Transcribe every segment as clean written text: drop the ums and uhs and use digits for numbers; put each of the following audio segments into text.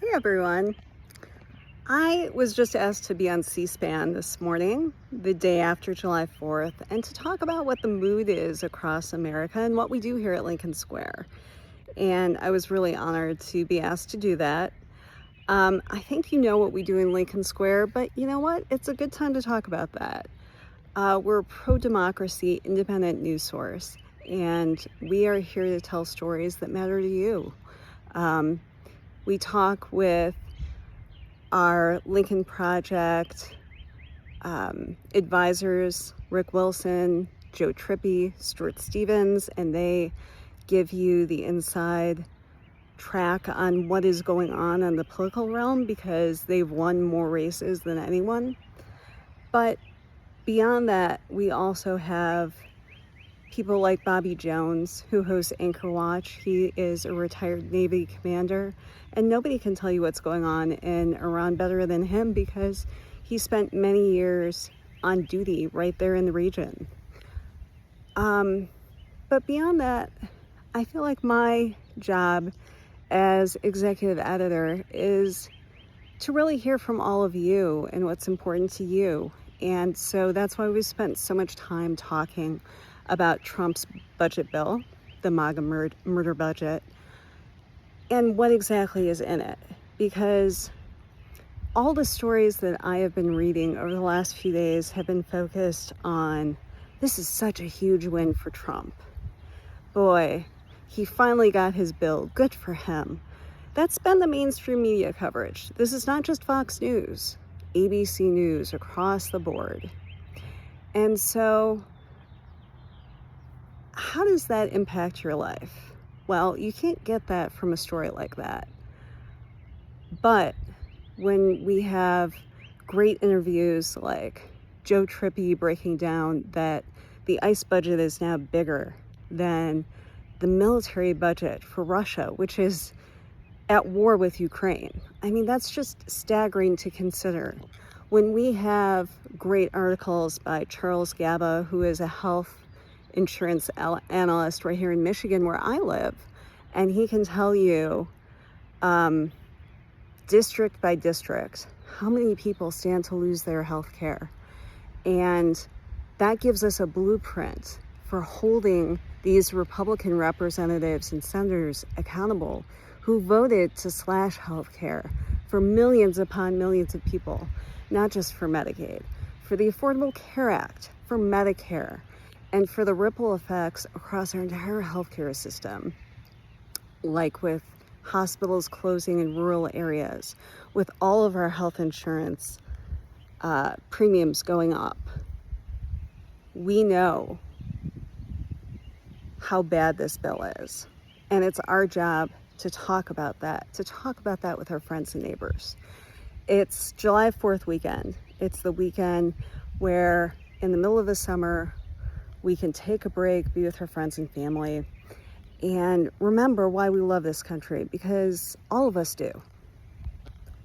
Hey everyone. I was just asked to be on C-SPAN this morning, the day after July 4th, and to talk about what the mood is across America and what we do here at Lincoln Square. And I was really honored to be asked to do that. I think you know what we do in Lincoln Square, but you know what? It's a good time to talk about that. We're a pro-democracy, independent news source, and we are here to tell stories that matter to you. We talk with our Lincoln Project advisors, Rick Wilson, Joe Trippi, Stuart Stevens, and they give you the inside track on what is going on the political realm because they've won more races than anyone. But beyond that, we also have people like Bobby Jones, who hosts Anchor Watch. He is a retired Navy commander, and nobody can tell you what's going on in Iran better than him because he spent many years on duty right there in the region. But beyond that, I feel like my job as executive editor is to really hear from all of you and what's important to you. And so that's why we spent so much time talking about Trump's budget bill, the MAGA Murder Budget, and what exactly is in it. Because all the stories that I have been reading over the last few days have been focused on, this is such a huge win for Trump. Boy, he finally got his bill. Good for him. That's been the mainstream media coverage. This is not just Fox News, ABC News across the board. And so, how does that impact your life? Well, you can't get that from a story like that. But when we have great interviews like Joe Trippi breaking down that the ICE budget is now bigger than the military budget for Russia, which is at war with Ukraine. I mean, that's just staggering to consider. When we have great articles by Charles Gaba, who is a health insurance analyst right here in Michigan where I live, and he can tell you district by district how many people stand to lose their health care. And that gives us a blueprint for holding these Republican representatives and senators accountable who voted to slash health care for millions upon millions of people, not just for Medicaid, for the Affordable Care Act, for Medicare, and for the ripple effects across our entire healthcare system, like with hospitals closing in rural areas, with all of our health insurance premiums going up. We know how bad this bill is, and it's our job to talk about that, with our friends and neighbors. It's July 4th weekend. It's the weekend where in the middle of the summer, we can take a break, be with our friends and family, and remember why we love this country, because all of us do.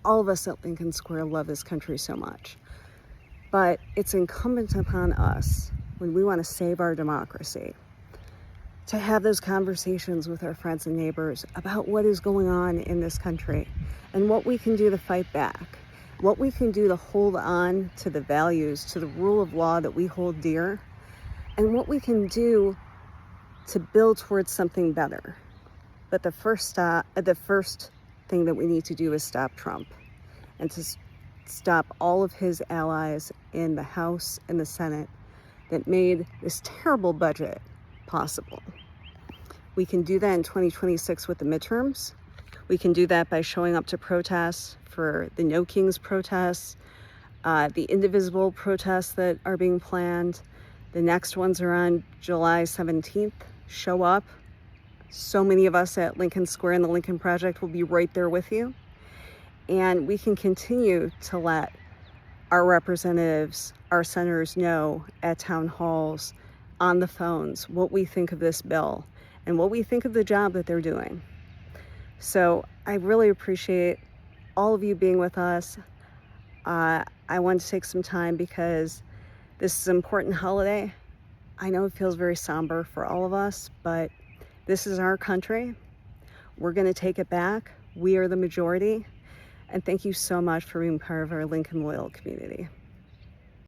All of us at Lincoln Square love this country so much. But it's incumbent upon us, when we want to save our democracy, to have those conversations with our friends and neighbors about what is going on in this country and what we can do to fight back, what we can do to hold on to the values, to the rule of law that we hold dear, and what we can do to build towards something better. But the first thing that we need to do is stop Trump and to stop all of his allies in the House and the Senate that made this terrible budget possible. We can do that in 2026 with the midterms. We can do that by showing up to protests, for the No Kings protests, the indivisible protests that are being planned. The next ones are on July 17th. Show up. So many of us at Lincoln Square and the Lincoln Project will be right there with you. And we can continue to let our representatives, our senators know at town halls, on the phones, what we think of this bill and what we think of the job that they're doing. So I really appreciate all of you being with us. I want to take some time because this is an important holiday. I know it feels very somber for all of us, but this is our country. We're going to take it back. We are the majority. And thank you so much for being part of our Lincoln Loyal community.